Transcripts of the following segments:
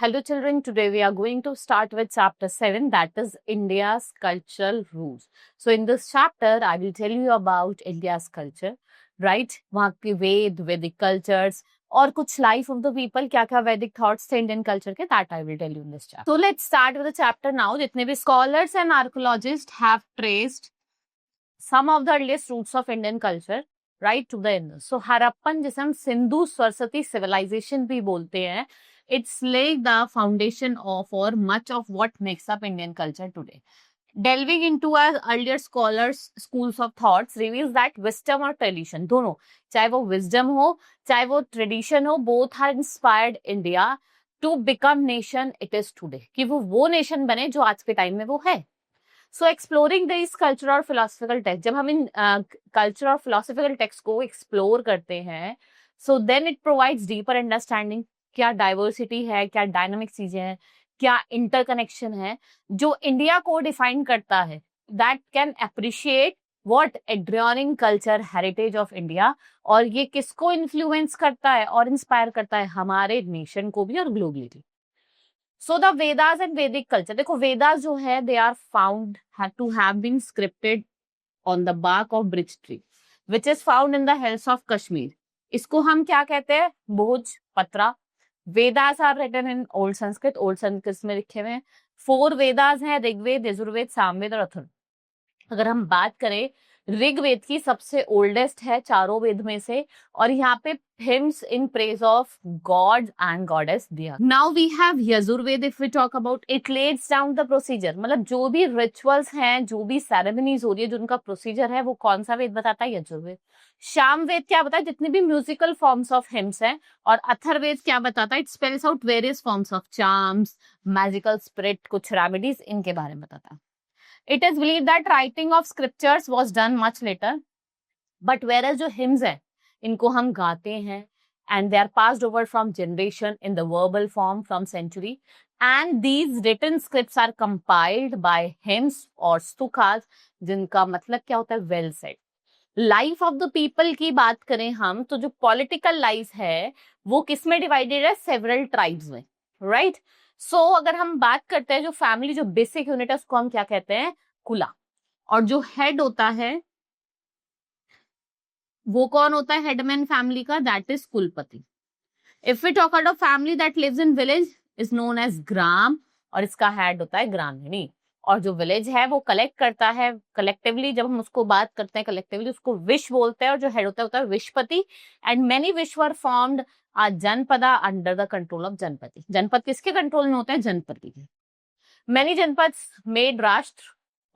Hello children, today we are going to start with chapter 7, that is India's cultural roots. So in this chapter, I will tell you about India's culture, right? वहाँ के वेद, Vedic cultures और कुछ life of the people, क्या-क्या Vedic thoughts थे Indian culture के, that I will tell you in this chapter. So let's start with the chapter now. जितने भी scholars and archaeologists have traced some of the earliest roots of Indian culture, right to the Indus. So Harappan जिसे हम Sindhu Saraswati civilization भी बोलते हैं, it's laid the foundation of or much of what makes up Indian culture today. Delving into our earlier scholars schools of thoughts reveals that wisdom और tradition दोनों, चाहे वो wisdom हो चाहे वो tradition हो, both are inspired India to become nation it is today. कि वो nation बने जो आज के time में वो है. So exploring these cultural और philosophical text, जब हम इन cultural और philosophical text को explore करते हैं, so then it provides deeper understanding. क्या diversity है, क्या dynamic चीजें हैं, क्या interconnection है, जो इंडिया को define करता है. That can appreciate what enduring culture heritage of India और ये किसको influence करता है और inspire करता है हमारे nation को भी और globally. So the Vedas and Vedic culture, देखो Vedas जो है they are found to have been scripted on the bark of bridge tree, which is found in the hills of Kashmir. इसको हम क्या कहते हैं? भोज पत्रा. Vedas are written in Old Sanskrit. Old Sanskrit में लिखे हुए हैं. 4 Vedas हैं, ऋग्वेद, यजुर्वेद, सामवेद और अथर्ववेद. अगर हम बात करें ऋग्वेद की सबसे ओल्डेस्ट है चारों वेद में से और यहाँ पे hymns in praise of gods and goddess दिया. Now we have Yajurveda. If we talk about it, lays down the procedure. मतलब जो भी rituals हैं, जो भी ceremonies हो रही है, जो उनका procedure है, वो कौन सा वेद बताता है? यजुर्वेद. सामवेद क्या बताता है? जितनी भी musical forms of hymns हैं. और अथर्ववेद क्या बताता है? It spells out various forms of charms, magical spirit, कुछ remedies, इनके बारे में बताता है. It is believed that writing of scriptures was done much later, but whereas जो hymns हैं, इनको हम गाते हैं and they are passed over from generation in the verbal form from century, and these written scripts are compiled by hymns or stukas, जिनका मतलब क्या होता है? Well said. Life of the people की बात करें हम, तो जो political life है, वो किस में divided है? Several tribes में, right? So अगर हम बात करते हैं जो फैमिली जो बेसिक यूनिट है उसको हम क्या कहते हैं? कुला. और जो हेड होता है वो कौन होता है हेडमैन फैमिली का? दैट इज कुलपति. If we talk about a family that lives in village is known as ग्राम और इसका हेड होता है ग्रामीणी. और जो विलेज है वो कलेक्ट करता है कलेक्टिवली, जब हम उसको बात करते हैं कलेक्टिवली उसको विश बोलते हैं और जो हेड होता है विशपति. एंड मेनी विश वर फॉर्म्ड जनपदा अंडर द कंट्रोल ऑफ जनपति. जनपद किसके कंट्रोल में होते हैं? जनपति के. मेनी जनपद मेड राष्ट्र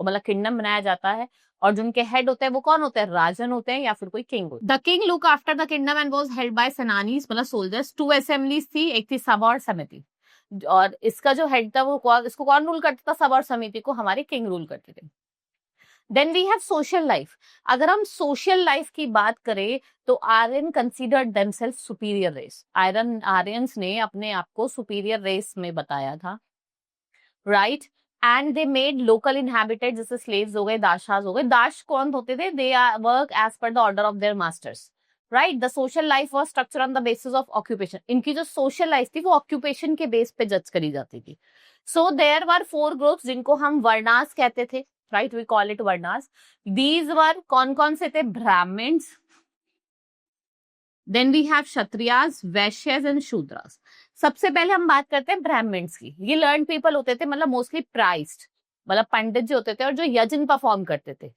मतलब किंगडम बनाया जाता है और जो उनके हेड होते हैं वो कौन होते हैं? राजन होते हैं या फिर कोई किंग होता है. The king look after the kingdom and was held by सेनानीज मतलब सोल्जर्स. 2 असेंबलीज थी, एक थी सभा और समिति. और इसका जो हेड था वो इसको कौन रूल करता था? सभा और समिति को हमारे किंग रूल करते थे. Then we have social life. अगर हम सोशल लाइफ की बात करें तो Aryan considered themselves superior race. Aryans ने अपने आप को सुपीरियर रेस में बताया था, right. And they made local inhabited, जैसे स्लेव्स हो गए, दाशास हो गए. दाश कौन होते थे? They work as per the order of their masters, right. The social life was structure on the basis of occupation. इनकी जो सोशल लाइफ थी वो ऑक्यूपेशन के बेस पे जज करी जाती थी. सो देयर वर 4 ग्रुप्स जिनको हम वर्णास कहते थे, right. We call it varnas. These were कौन कौन से थे? Brahmins, then we have Kshatriyas, Vaishyas and Shudras. सबसे पहले हम बात करते हैं ब्राह्मण्स की. ये लर्न पीपल होते थे, मतलब मोस्टली प्राइज्ड, मतलब पंडित जी होते थे और जो यज्ञ परफॉर्म करते थे,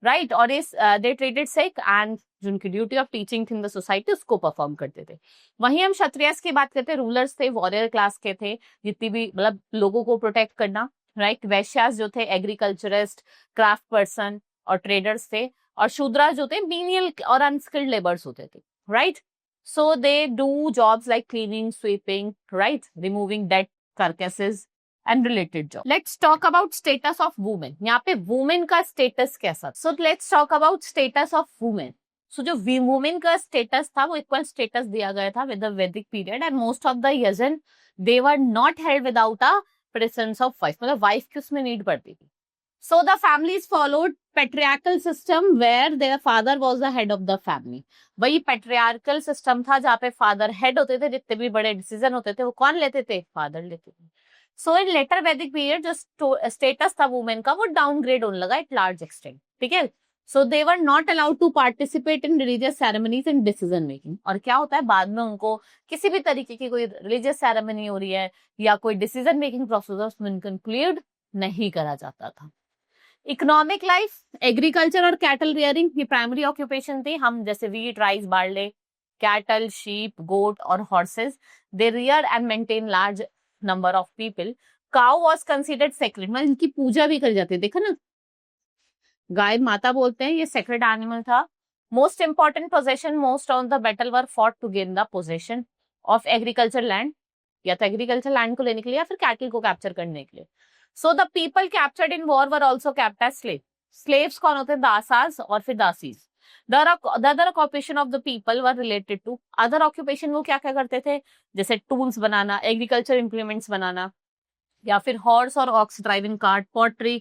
राइट. और इस दे ट्रीटेड सिक एंड जिनकी duty of teaching in the society उसको परफॉर्म करते थे. वहीं हम क्षत्रियस की बात करते हैं, रूलर्स थे, वॉरियर क्लास के थे, जितनी भी मतलब लोगों को प्रोटेक्ट करना, राइट. वैश्यास जो थे एग्रीकल्चरिस्ट, क्राफ्ट पर्सन और ट्रेडर्स थे. और शूद्रास जो थे मीनियल और अनस्किल्ड लेबर्स होते थे, right. So they do jobs like cleaning, sweeping, right, removing dead carcasses and related jobs. Let's talk about status of women. यहाँ पे women का status कैसा? So let's talk about status of women. So जो women का status था वो equal status दिया गया था with the Vedic period and most of the yajna they were not held without a presence of wife. मतलब wife की उसमें need पड़ती थी. So the families followed patriarchal system where their father was the head of the family. वही patriarchal system था जहाँ पे father head होते थे, जितने भी बड़े decision होते थे वो कौन लेते थे? Father लेते थे. So in later Vedic period जो status था women का वो downgrade होने लगा at large extent. ठीक है? So they were not allowed to participate in religious ceremonies and decision making. और क्या होता है बाद में उनको किसी भी तरीके की कोई religious ceremony हो रही है या कोई decision making process उसमें conclude नहीं करा जाता था. इकोनॉमिक लाइफ, एग्रीकल्चर और कैटल रियरिंग ये प्राइमरी ऑक्यूपेशन थी. हम जैसे wheat, rice, barley, cattle, sheep, goat और horses, they rear and maintain large number of people. Cow was considered sacred, मतलब इनकी पूजा भी करी जाती है. देखो ना, गाय माता बोलते हैं, ये सेक्रेड एनिमल था. Most important possession most on the battle were fought to gain the possession of agriculture land, या तो एग्रीकल्चर लैंड को लेने के लिए या फिर कैटल को कैप्चर करने के लिए. So the people captured in war were also kept as slaves. Slaves कौन होते हैं? दासास और फिर दासीज. The other occupation of the people were related to other occupation. वो क्या क्या करते थे? जैसे tools बनाना, agriculture implements बनाना, या फिर horse और ox driving cart, pottery,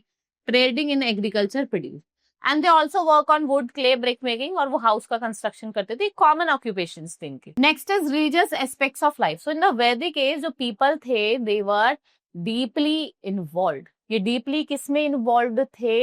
trading in agriculture produce. And they also work on wood, clay, brick making, और वो house का construction करते थे. Common occupations थे इनके. Next is religious aspects of life. So in the Vedic age जो people थे, they were deeply involved. ये deeply किसमें involved थे?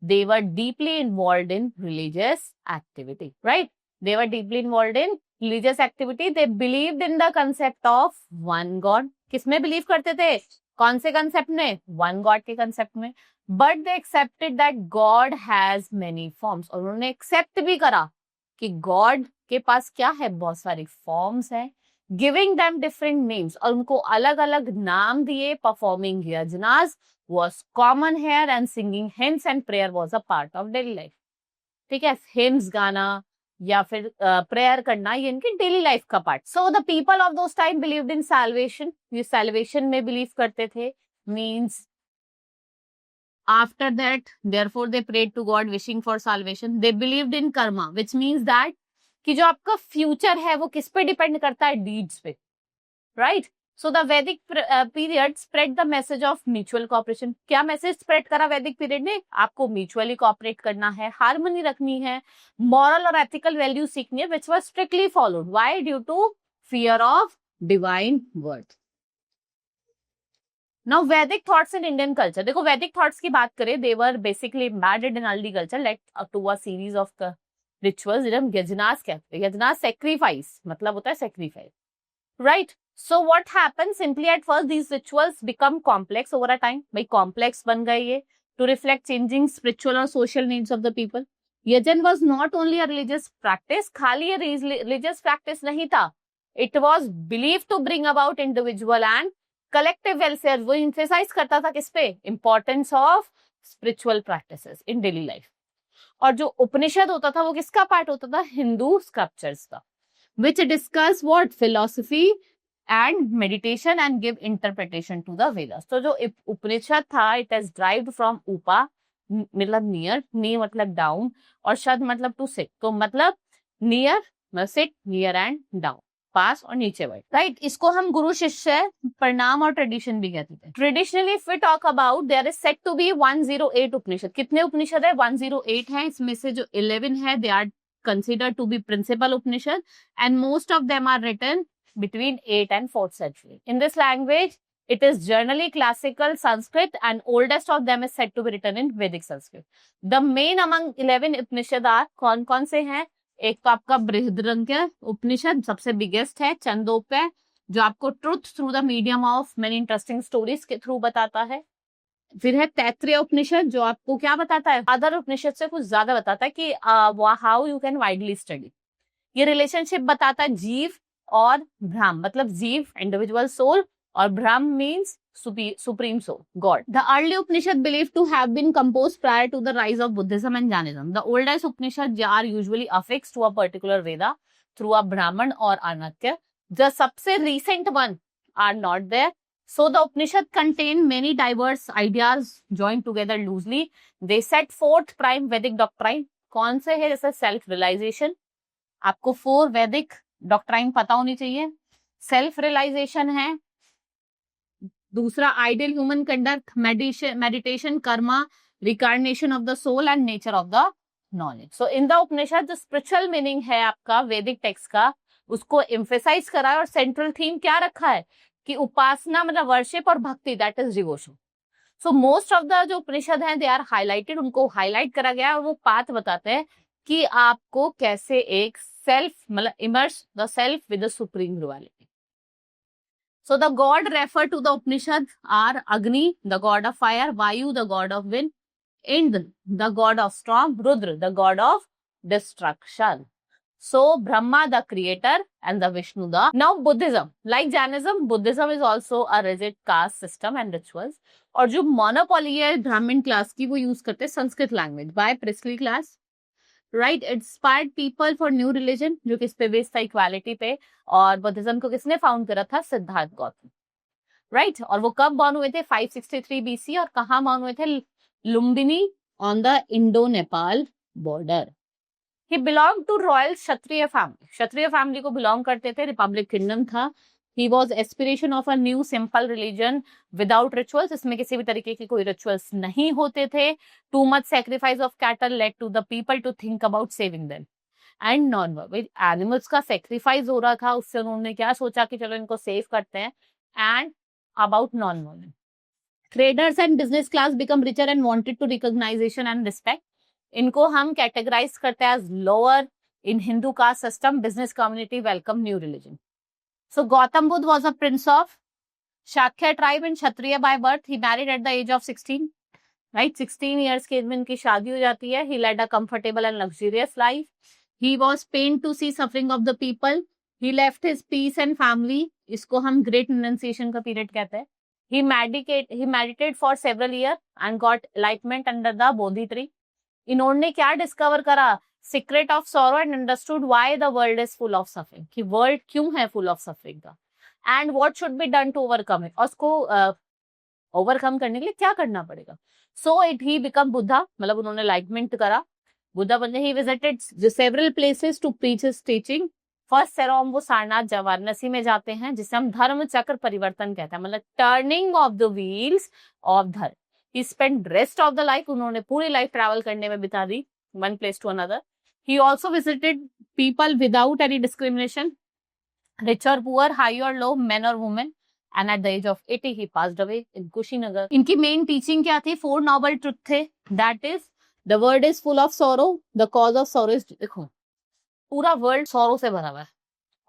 They were deeply involved in religious activity, right? They were deeply involved in religious activity. They believed in the concept of one God. किसमें believe करते थे? कौन से concept में? One God के concept में. But they accepted that God has many forms. और उन्होंने accept भी करा कि God के पास क्या है? बहुत सारी forms है. Giving them different names, और उनको अलग अलग नाम दिए. Performing yajnas was common here and singing hymns and prayer was a part of daily life. ठीक है, hymns गाना या फिर prayer करना ये इनकी daily life का part. So the people of those time believed in salvation. ये salvation में believe करते थे. Means after that, therefore they prayed to God wishing for salvation. They believed in karma, which means that कि जो आपका future है वो किस पे डिपेंड करता है? डीड्स पे, राइट? सो द वैदिक period spread the message of mutual cooperation. क्या मैसेज स्प्रेड करा वैदिक पीरियड ने? आपको म्यूचुअली कोऑपरेट करना है, हार्मनी रखनी है, मॉरल और एथिकल वैल्यू सीखनी है, which was strictly followed. Why? Due to fear of divine word. Now Vedic thoughts in Indian culture. देखो वैदिक थॉट्स की बात करें, they were basically embedded in early culture led up to a series of rituals. यजनास कहते हैं. यजनास sacrifice मतलब होता है sacrifice, right? So what happens simply at first these rituals become complex over a time. भाई कॉम्प्लेक्स बन गए ये टू रिफ्लेक्ट चेंजिंग स्पिरिचुअल और social needs of the people. यजन was not only a religious practice. खाली ये religious practice नहीं था. It was believe to bring about individual and collective welfare. वो एम्फेसाइज करता था किस पे? Importance of spiritual practices in daily life. और जो उपनिषद होता था वो किसका पार्ट होता था? हिंदू स्क्रिप्चर्स का, which discuss what philosophy and meditation and give interpretation to the Vedas. तो जो उपनिषद था, it is derived from upa मतलब near, knee मतलब down और शद मतलब to sit. तो मतलब near, sit, near and down, पास और नीचे बैठ, राइट? इसको हम गुरु शिष्य प्रणाम और ट्रेडिशन भी कहते थे. Traditionally if we talk about, there is said to be 108 Upanishad. कितने उपनिषद है? 108 है. इसमें से जो 11 है they are considered to be principal Upanishad, and most of them are written between 8th and 4th century. In this language, it is generally classical Sanskrit, and oldest of them is said to be written in Vedic Sanskrit. The main among 11 Upanishad are कौन-कौन से हैं? एक तो आपका बृहद्रंगिक उपनिषद सबसे biggest है, चंदोपाय, जो आपको truth through the medium of many interesting stories के थ्रू बताता है. फिर है तैत्तिरीय उपनिषद, जो आपको क्या बताता है? अदर उपनिषद से कुछ ज्यादा बताता है कि how you can widely study. ये रिलेशनशिप बताता है जीव और ब्रह्म, मतलब जीव इंडिविजुअल सोल और ब्रह्म means supreme soul, God. The early Upanishad believed to have been composed prior to the rise of Buddhism and Jainism. The oldest Upanishad are usually affixed to a particular Veda through a Brahman or Anatya. The सबसे recent one are not there. So the Upanishad contain many diverse ideas joined together loosely. They set forth prime Vedic doctrine. कौन से है? जैसे self realisation. आपको 4 वैदिक doctrine पता होनी चाहिए. सेल्फ रियलाइजेशन है, दूसरा ideal human conduct, meditation, karma, reincarnation of the soul and nature of the knowledge. So in the Upanishad जो स्पिरिचुअल मीनिंग है आपका वैदिक टेक्स्ट का, उसको एम्फेसाइज करा है और सेंट्रल थीम क्या रखा है कि उपासना मतलब वर्शिप और भक्ति, that is devotion. So most of the जो उपनिषद हैं दे आर हाईलाइटेड, उनको हाईलाइट करा गया है और वो पाथ बताते हैं कि आपको कैसे एक सेल्फ मतलब immerse the self with the supreme reality. So the god referred to the Upanishad are Agni, the god of fire, Vayu, the god of wind, Indra, the god of storm, Rudra, the god of destruction. So Brahma, the creator, and the Vishnu, the. Now Buddhism, like Jainism, Buddhism is also a rigid caste system and rituals. और जो monopoly है ब्राह्मण class की वो use करते हैं Sanskrit language by priestly class. Right, inspired people for new religion, जो कि इस पे बेस्ड था इक्वालिटी पे. और बुद्धिज्म को किसने फाउंड करा था? सिद्धार्थ गौतम. राइट, और वो कब बॉर्न हुए थे? 563 बीसी. और कहाँ बॉर्न हुए थे? Lumbini on the Indo Nepal border. He belong to royal Kshatriya family, Kshatriya family को बिलोंग करते थे. रिपब्लिक किंगडम था. He was aspiration of a new simple religion without rituals. इसमें किसी भी तरीके की कोई rituals नहीं होते थे. Too much sacrifice of cattle led to the people to think about saving them. And non-verbal animals का sacrifice हो रहा था, उससे उन्होंने क्या सोचा कि चलो इनको save करते हैं. And about non-verbal. Traders and business class become richer and wanted to recognition and respect. इनको हम categorize करते हैं as lower in Hindu caste system. Business community welcome new religion. So Gautam Buddha was a prince of Shakya tribe and Kshatriya by birth. He married at the age of 16. Right, 16 years के में इनकी शादी हो जाती है. He led a comfortable and luxurious life. He was pained to see suffering of the people. He left his peace and family. इसको हम great renunciation का period कहते हैं. He meditated for several years and got enlightenment under the Bodhi tree. इन्होंने क्या discover करा? Secret of sorrow and understood why the world is full of suffering. कि world क्यों है full of suffering का, and what should be done to overcome it. और उसको overcome करने के लिए क्या करना पड़ेगा. So he become Buddha, मतलब उन्होंने enlightenment करा, बुद्धा बनने. He visited several places to preach his teaching. First sermon वो सारनाथ वाराणसी में जाते हैं, जिसे हम धर्म चक्र परिवर्तन कहते हैं, मतलब turning of the wheels of धर्म. He spent rest of the life, उन्होंने पूरी लाइफ ट्रैवल करने में बिता दी, one place to another. He also visited people without any discrimination, rich or poor, high or low, men or women. And at the age of 80, he passed away in Kushinagar. इनकी main teaching क्या थी? 4 noble truth थे. That is, the world is full of sorrow. The cause of sorrow is, देखो पूरा world sorrow से भरा हुआ है.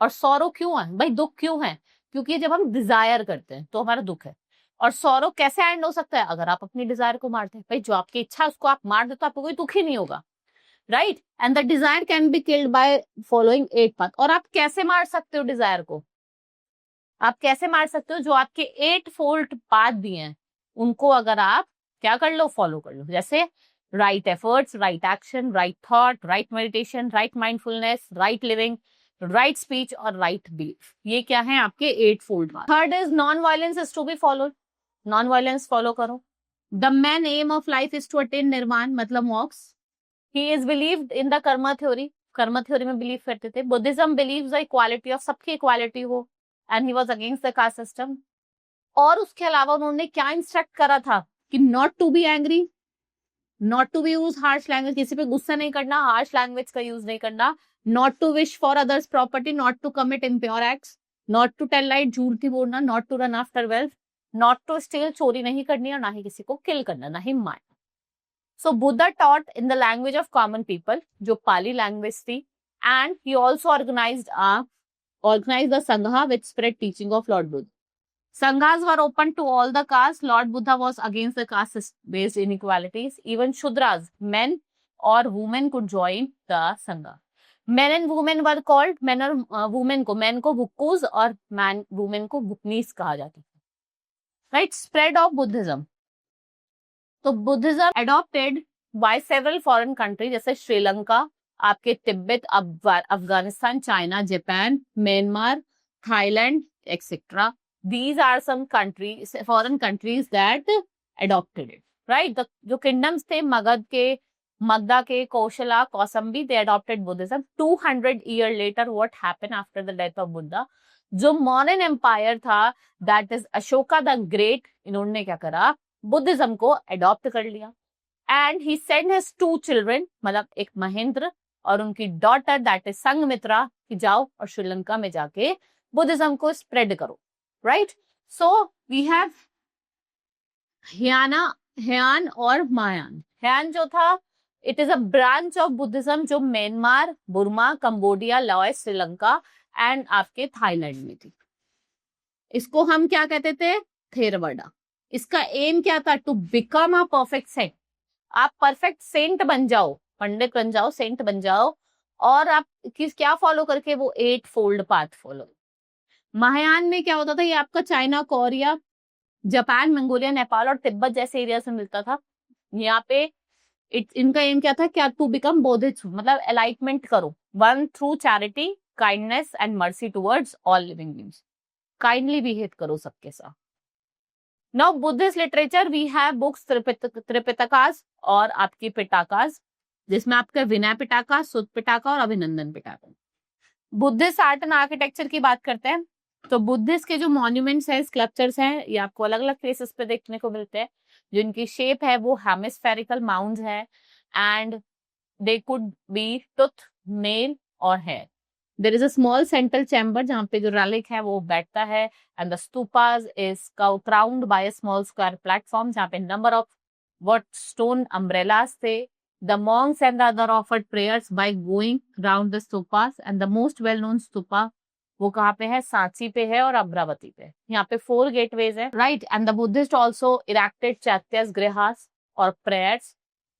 और sorrow क्यों है भाई? दुख क्यों है? क्योंकि जब हम desire करते हैं तो हमारा दुख है. और sorrow कैसे एंड हो सकता है? अगर आप अपनी desire को मारते हैं. भाई जो आपकी इच्छा है उसको आप मार दे तो आपको कोई दुख ही नहीं होगा. Right, and the desire can be killed by following 8 path. और आप कैसे मार सकते हो डिजायर को? आप कैसे मार सकते हो? जो आपके 8 फोल्ड पाथ दिए हैं उनको अगर आप क्या कर लो? फॉलो कर लो. जैसे right efforts, right action, right thought, right meditation, right mindfulness, right living, right speech और राइट बिलीफ. ये क्या है? आपके 8 fold path. Third is non violence is to be followed. Non violence follow करो. The main aim of life is to attain nirvana, मतलब मोक्ष. He is believed in the karma theory. Karma theory में believe करते थे. Buddhism believes the equality of, सबकी equality हो, and he was against the caste system. और उसके अलावा उन्होंने क्या इंस्ट्रक्ट करा था कि not to be angry, not to be use harsh language, किसी पे गुस्सा नहीं करना, हार्श लैंग्वेज का यूज नहीं करना. Not to wish for others property, not to commit impure acts, not to tell lie, झूठ नहीं बोलना, not to run after wealth, not to steal, चोरी नहीं करनी, और ना ही किसी को किल करना, ना ही मारना. So Buddha taught in the language of common people, जो Pali language थी, and he also organized the Sangha which spread teaching of Lord Buddha. Sanghas were open to all the castes. Lord Buddha was against the caste-based inequalities. Even Shudras, men or women, could join the Sangha. Men and women were called, men और women को, men को bhukkus और women को bhuknis कहा जाता था. Right, spread of Buddhism. तो Buddhism adopted by several foreign country, जैसे श्रीलंका, आपके Tibet, Afghanistan, China, Japan, Myanmar, Thailand etcetera. These are some countries, foreign countries that adopted it. Right, जो किंगडम्स थे मगधा के, Kosala, Kaushambi, they adopted Buddhism. 200 year later what happened after the death of Buddha? जो modern empire था, that is Ashoka the great, इन्होंने क्या करा? Buddhism को adopt कर लिया. and he sent his 2 children, मतलब एक महेंद्र और उनकी डॉटर दैट इज संघमित्रा, कि जाओ और श्रीलंका में जाके बुद्धिज्म को स्प्रेड करो, राइट. सो वी हैव ह्यान और महायान. ह्यान जो था, it is a branch of Buddhism जो Myanmar, Burma, Cambodia, Laos, Sri Lanka and आपके थाईलैंड में थी. इसको हम क्या कहते थे? थेरवाड़ा. इसका एम क्या था? To become a perfect saint. आप परफेक्ट सेंट बन जाओ, पंडित बन जाओ, सेंट बन जाओ, और आप क्या फॉलो करके? वो 8 फोल्ड पाथ फॉलो. महायान में क्या होता था? ये आपका China, Korea, Japan, Mongolia, Nepal और तिब्बत जैसे एरिया से मिलता था. यहाँ पे इनका एम क्या था? क्या? टू बिकम बोधिस्ट, मतलब एलाइटमेंट करो, one through charity, kindness and mercy towards all living beings. Kindly behave करो सबके साथ. Now Buddhist literature we have books Tripitakas और आपकी पिटाकास, जिसमें आपका विनय पिटाका, सुत पिटाका और अभिनंदन Pitaka. Buddhist art and architecture की बात करते हैं तो बुद्धिस्ट के जो मॉन्यूमेंट्स हैं, स्कल्पचर्स हैं, ये आपको अलग अलग प्लेसेस पे देखने को मिलते हैं. जिनकी शेप है वो हेमिस्फेरिकल माउंड्स है, and they could be tooth, nail और hair. There is a small central chamber जहाँ पे जो relic है वो बैठता है, and the stupas is crowned by a small square platform जहाँ पे number of what stone umbrellas थे. The monks and the other offered prayers by going round the stupas, and the most well-known stupa वो कहाँ पे है? सांची पे है और अमरावती पे. यहाँ पे 4 gateways है, right? And the Buddhist also erected chaityas, grihas और prayers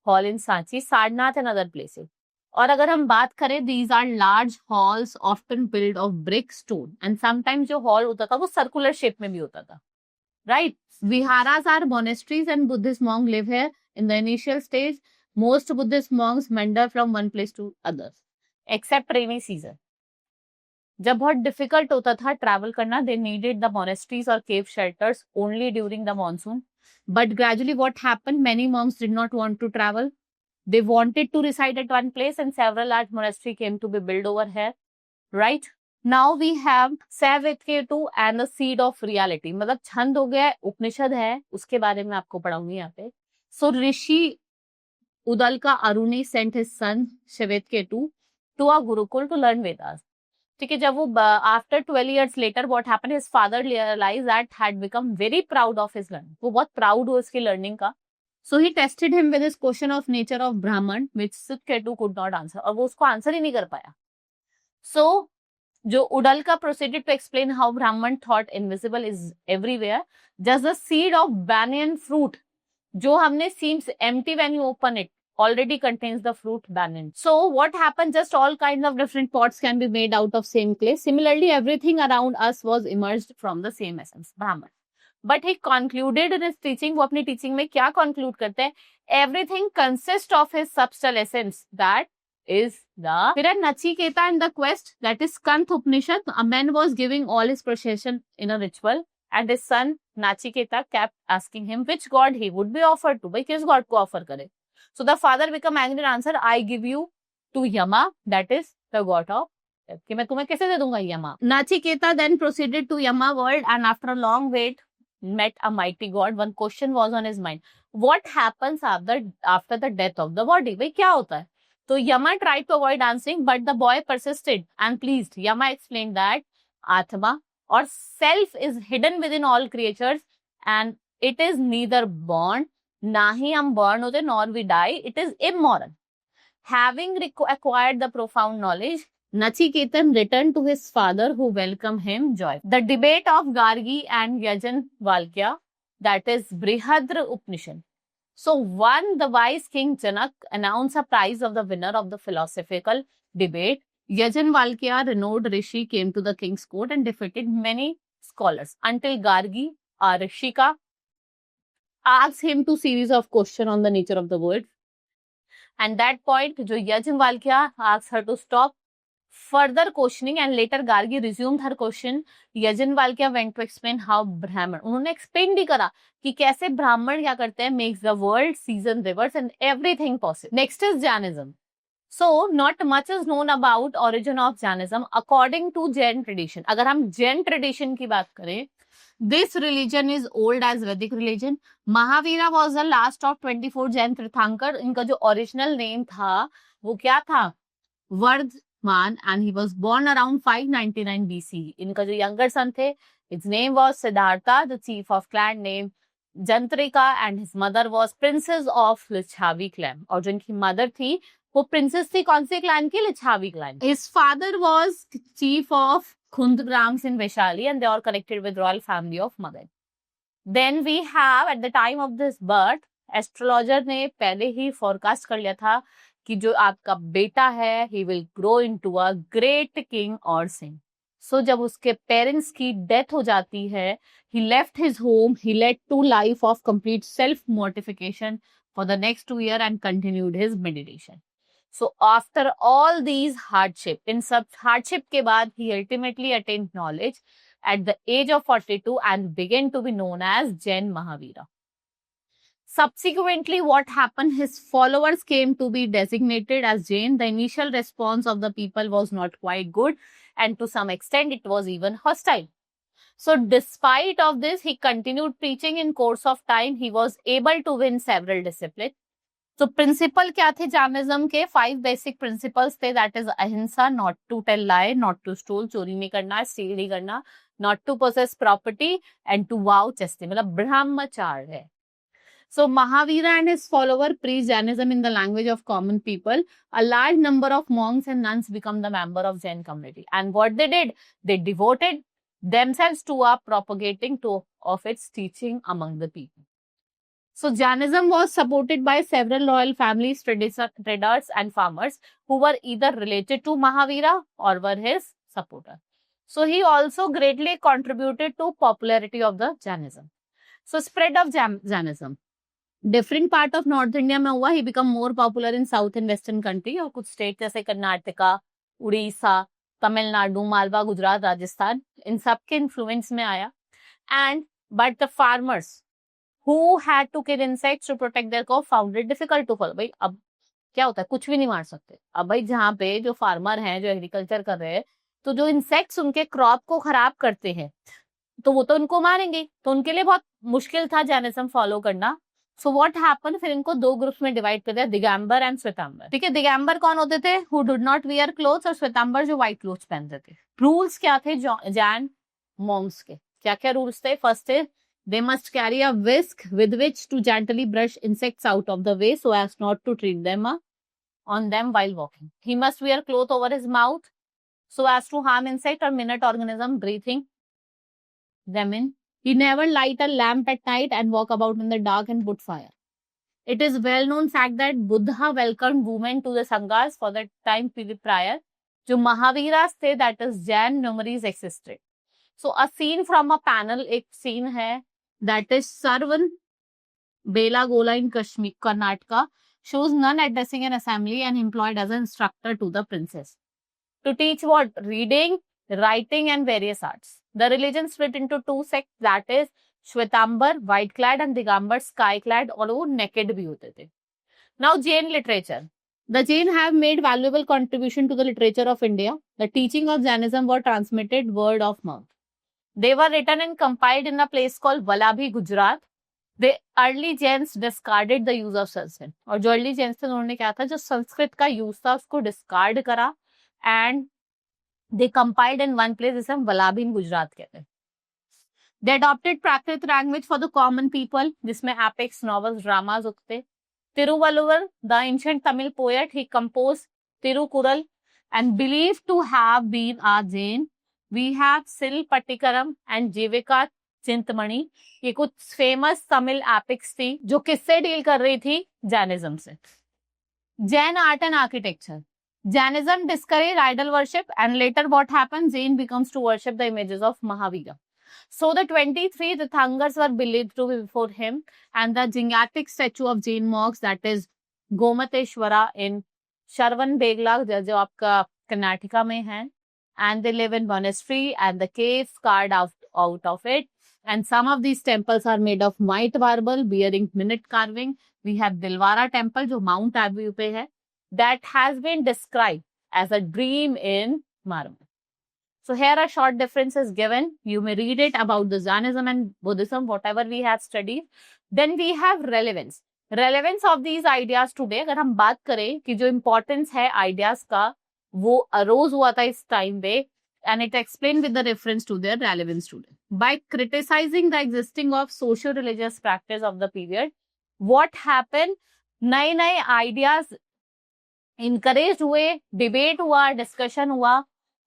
hall in Sanchi, Sarnath and other places. और अगर हम बात करें, these are large halls often built of brick, stone, and sometimes जो hall होता था वो circular shape में भी होता था, right? Viharas are monasteries and Buddhist monks live here. In the initial stage, most Buddhist monks wander from one place to others, except rainy season. जब बहुत डिफिकल्ट होता था ट्रैवल करना, they needed the monasteries or cave shelters only during the monsoon. But gradually what happened, many monks did not want to travel. They wanted to reside at one place, and several large monasteries came to be built over here, right? Now we have Savetketu and the seed of reality. मतलब छंद हो गया, उपनिषद है, उसके बारे में आपको पढ़ाऊंगी यहाँ पे. So Rishi उदलका Aruni sent his son Savetketu to a Gurukul to learn Vedas. ठीक है. जब वो after 12 years later what happened, his father realized that had become very proud of his learning. वो बहुत प्राउड हुआ उसकी लर्निंग का. So he tested him with his question of nature of Brahman, which Savetketu could not answer. और वो उसको answer ही नहीं कर पाया. So जो उडलका proceeded to explain how Brahman thought invisible is everywhere. Just the seed of banyan fruit, जो हमने seems empty when you open it, already contains the fruit banyan. So what happened? Just all kinds of different pots can be made out of same clay. Similarly, everything around us was emerged from the same essence, Brahman. But he concluded in his teaching, वो अपनी teaching में क्या conclude करते हैं? Everything consists of his substance essence, that is the Nachiketa in the quest, that is Kanth Upanishad. A man was giving all his procession in a ritual, and his son Nachiketa kept asking him which god he would be offered to. भाई किस god को offer करे? So the father became angry and answered, I give you to Yama, that is the god of death. कि मैं तुम्हें कैसे दे दूंगा Yama? Nachiketa then proceeded to Yama world, and after a long wait met a mighty god. One question was on his mind. What happens after the death of the body? भाई क्या होता है? So Yama tried to avoid answering, but the boy persisted and pleased. Yama explained that Atma or self is hidden within all creatures, and it is neither born, ना ही हम born होते nor we die. It is immoral. Having acquired the profound knowledge, Nachiketan returned to his father, who welcomed him joyfully. The debate of Gargi and Yajnavalkya, that is Brihadra Upanishad. So one, the wise king Janak announced a prize of the winner of the philosophical debate. Yajnavalkya, renowned rishi, came to the king's court and defeated many scholars until Gargi, a rishika, asked him to series of questions on the nature of the world. And that point, जो Yajnavalkya asked her to stop further questioning, and later Gargi resumed her question. Yajnavalkya went to explain how Brahman, उन्होंने explain भी करा कि कैसे ब्राह्मण क्या करते हैं, makes the world, season, rivers and everything possible. Next is Jainism. So not much is known about origin of Jainism according to Jain tradition. अगर हम Jain tradition की बात करें This religion is old as Vedic religion. Mahavira was the last of 24 Jain Tirthankar. इनका जो original name था वो क्या था? Vardhman, and he was born around 599 BC. इनका जो younger son थे, his name was Siddhartha, the chief of clan named Jantrika, and his mother was princess of Licchavi clan. और जो इनकी mother थी वो princess थी कौन से clan की? Licchavi clan. His father was chief of Khundrams in Vaishali, and they are connected with royal family of Magadh. Then we have at the time of this birth, astrologer ने पहले ही forecast कर लिया था कि जो आपका बेटा है he will grow into a great king or saint. So जब उसके parents की death हो जाती है, he left his home, he led to life of complete self mortification for the next 2 years and continued his meditation. So after all these hardship, in सब hardship के बाद he ultimately attained knowledge at the age of 42 and began to be known as Jain Mahavira. Subsequently, what happened? His followers came to be designated as Jain. The initial response of the people was not quite good, and to some extent it was even hostile. So despite of this, he continued preaching. In course of time, he was able to win several disciplines. So principle क्या थे Jainism के? 5 basic principles थे, that is अहिंसा, not to tell lie, not to steal, चोरी नहीं करना, steal नहीं करना, not to possess property, and to vow chastity, मतलब ब्रह्मचार्य है. So Mahavira and his follower preached Jainism in the language of common people. A large number of monks and nuns become the member of Jain community. And what they did, they devoted themselves to propagating of its teaching among the people. So Jainism was supported by several royal families, traders and farmers who were either related to Mahavira or were his supporters. So he also greatly contributed to popularity of the Jainism. So spread of Jainism. Different part of North India में हुआ, he become more popular in South and Western country, और कुछ state जैसे कर्नाटका, उड़ीसा, तमिलनाडु, मालवा, गुजरात, राजस्थान, इन सब के influence में आया. And but the farmers who had to kill insects to protect their crop found it difficult to follow. भाई अब क्या होता है, कुछ भी नहीं मार सकते. अब भाई जहाँ पे जो फार्मर हैं, जो एग्रीकल्चर कर रहे हैं, तो जो इंसेक्ट्स उनके क्रॉप को खराब करते हैं तो वो तो उनको मारेंगे, तो उनके लिए बहुत मुश्किल था जैनिज्म फॉलो करना. सो व्हाट हैपन, फिर इनको 2 ग्रुप्स में डिवाइड कर दिया, दिगंबर एंड श्वेतांबर. ठीक है, दिगंबर कौन होते थे? Who did not wear clothes, और श्वेतांबर जो व्हाइट क्लोथ्स पहनते थे. रूल्स क्या थे जैन मॉन्क्स के? क्या क्या रूल्स थे? फर्स्ट है, they must carry a whisk with which to gently brush insects out of the way so as not to treat them on them while walking. He must wear cloth over his mouth so as to harm insect or minute organism breathing them in. He never light a lamp at night and walk about in the dark and put fire. It is well known fact that Buddha welcomed women to the sanghas for that time period prior. जो महावीरास थे, that is Jain numerals existed. So a scene from a panel, एक scene है, that is Sarvan Belagola in Kashmir, Karnataka, shows nun addressing an assembly and employed as an instructor to the princess. To teach what? Reading, writing and various arts. The religion split into 2 sects, that is Shwetambar, white clad, and Digambar, sky clad, और वो naked भी होते थे. Now Jain literature. The Jain have made valuable contribution to the literature of India. The teaching of Jainism were transmitted word of mouth. They were written and compiled in a place called Valabhi, Gujarat. The early Jains discarded the use of Sanskrit. और जो early Jains थे उन्होंने क्या था, जो संस्कृत का use था उसको डिस्कार्ड करा and they compiled in one place, जिसे हम वलाभी इन गुजरात कहते हैं. They adopted Prakrit language for the common people, जिसमें epics, novels, dramas उगते. Tiruvalluvar, the ancient Tamil poet, he composed Tirukural and believed to have been a Jain. We have Sil Patikaram and Jivika Chintamani. ये कुछ famous Tamil epics थी जो किससे deal कर रही थी? जैनिज्म से. Jain art and architecture. Jainism discouraged idol worship, and later what happens? Jain becomes to worship the images of Mahavira. So the 23 Tirthankars were believed to be before him, and the gigantic statue of Jain monks, that is Gomateshwara in Sharvan Begla, जो आपका कर्नाटका में है, and they live in monastery and the caves carved out of it. And some of these temples are made of white marble bearing minute carving. We have Dilwara temple जो Mount Abu पे है, that has been described as a dream in marble. So here a short difference is given. You may read it about the Jainism and Buddhism, whatever we have studied. Then we have relevance. Relevance of these ideas today, अगर हम बात करें कि जो importance है ideas का, वो arose हुआ था इस time पे, and it explained with the reference to their relevance today. By criticizing the existing of socio-religious practice of the period, what happened? नए-नए ideas encouraged हुए, debate हुआ, discussion हुआ.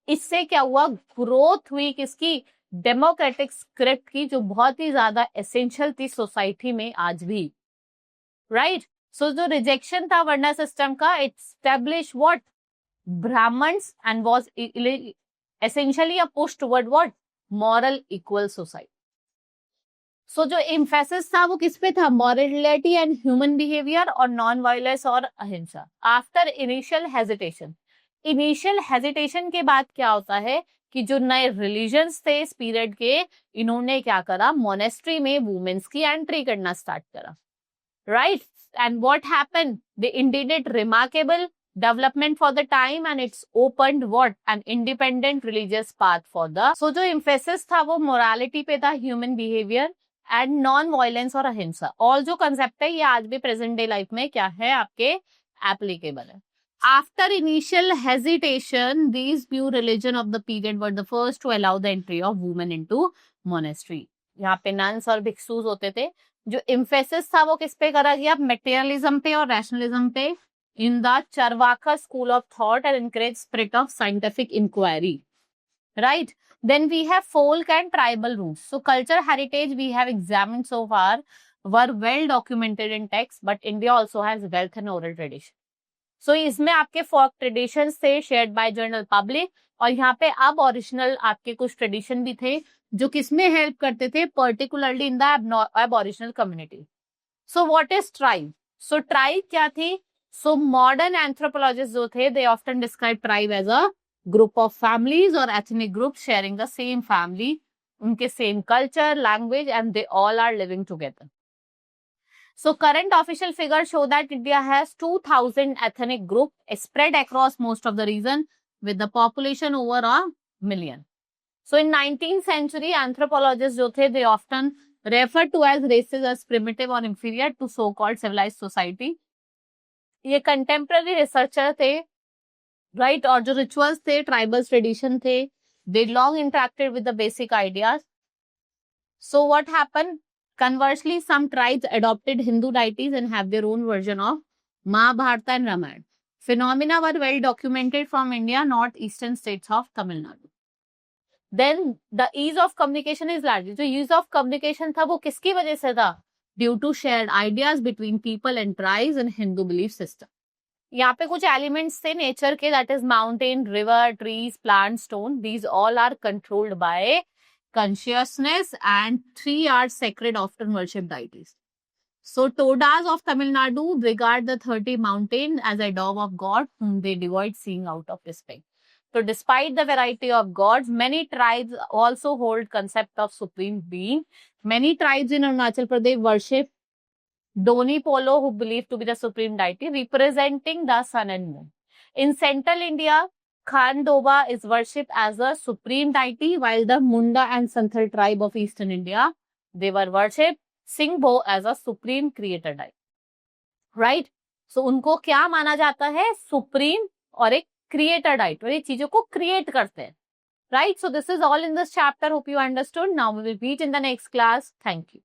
इससे क्या हुआ? ग्रोथ हुई किसकी? डेमोक्रेटिक स्क्रिप्ट की, जो बहुत ही ज्यादा एसेंशियल थी सोसाइटी में आज भी, राइट? सो जो रिजेक्शन था वर्ण सिस्टम का, it establish what? Brahmans and was essentially a push toward what? Moral equal society. So जो एम्फेसिस था वो किस पे था? मॉरलिटी एंड ह्यूमन बिहेवियर और नॉन वायलेंस और अहिंसा. After initial hesitation, initial hesitation के बाद क्या होता है कि जो नए रिलीजन्स थे इस पीरियड के, इन्होंने क्या करा? मोनेस्ट्री में वुमेन्स की एंट्री करना स्टार्ट करा, right? And what happened? They indicate remarkable development for the time and it's opened what? An independent religious path for the. So जो एम्फेसिस था वो मोरालिटी पे था, human behaviour and non violence और अहिंसा. और जो कंसेप्ट है ये आज भी प्रेजेंट डे लाइफ में क्या है? आपके एप्लीकेबल है. After initial hesitation, these new religion of the period were the first to allow the entry of women into monastery. यहाँ पे nuns और भिक्षुस होते थे. जो emphasis था वो किस पे करा गया? materialism पे और rationalism पे. In the Charvaka school of thought and encourage spirit of scientific inquiry. Right? Then we have folk and tribal roots. So culture heritage we have examined so far were well documented in text, but India also has wealth and oral tradition. सो इसमें आपके फोक traditions थे shared by general public, और यहाँ पे अब original आपके कुछ tradition भी थे जो किसमें हेल्प करते थे? Particularly in the aboriginal community. So what is tribe? So tribe क्या थी? सो मॉडर्न एंथ्रोपोलॉजिस्ट जो थे, they often describe tribe as a group of families और ethnic group sharing the same family, उनके same culture, language, and they all are living together. So current official figures show that India has 2000 ethnic groups spread across most of the region with the population over a million. So in 19th century, anthropologists जो थे, they often referred to as races as primitive or inferior to so-called civilized society. ये contemporary researcher थे, right? और जो rituals थे, tribal tradition थे, they long interacted with the basic ideas. So what happened? Conversely, some tribes adopted Hindu deities and have their own version of Mahabharata and Ramayana. Phenomena were well documented from India, northeastern states of Tamil Nadu. Then the ease of communication is largely. जो ease of communication था वो किसकी वजह से था? Due to shared ideas between people and tribes and Hindu belief system. यहाँ पे कुछ elements थे nature के, that is mountain, river, trees, plant, stone. These all are controlled by consciousness, and 3 are sacred, often worshipped deities. So Todas of Tamil Nadu regard the 30 mountain as a dog of God whom they devoid seeing out of respect. So despite the variety of gods, many tribes also hold concept of supreme being. Many tribes in Arunachal Pradesh worship Doni Polo, who believed to be the supreme deity, representing the sun and moon. In central India, Khandoba is worshipped as a supreme deity, while the Munda and Santhal tribe of eastern India, they were worshipped Singbo as a supreme creator deity. Right? So उनको क्या माना जाता है? Supreme और एक creator diet, और ये चीजों को क्रिएट करते हैं. Right? So this is all in this chapter. Hope you understood. Now we will meet in the next class. Thank you.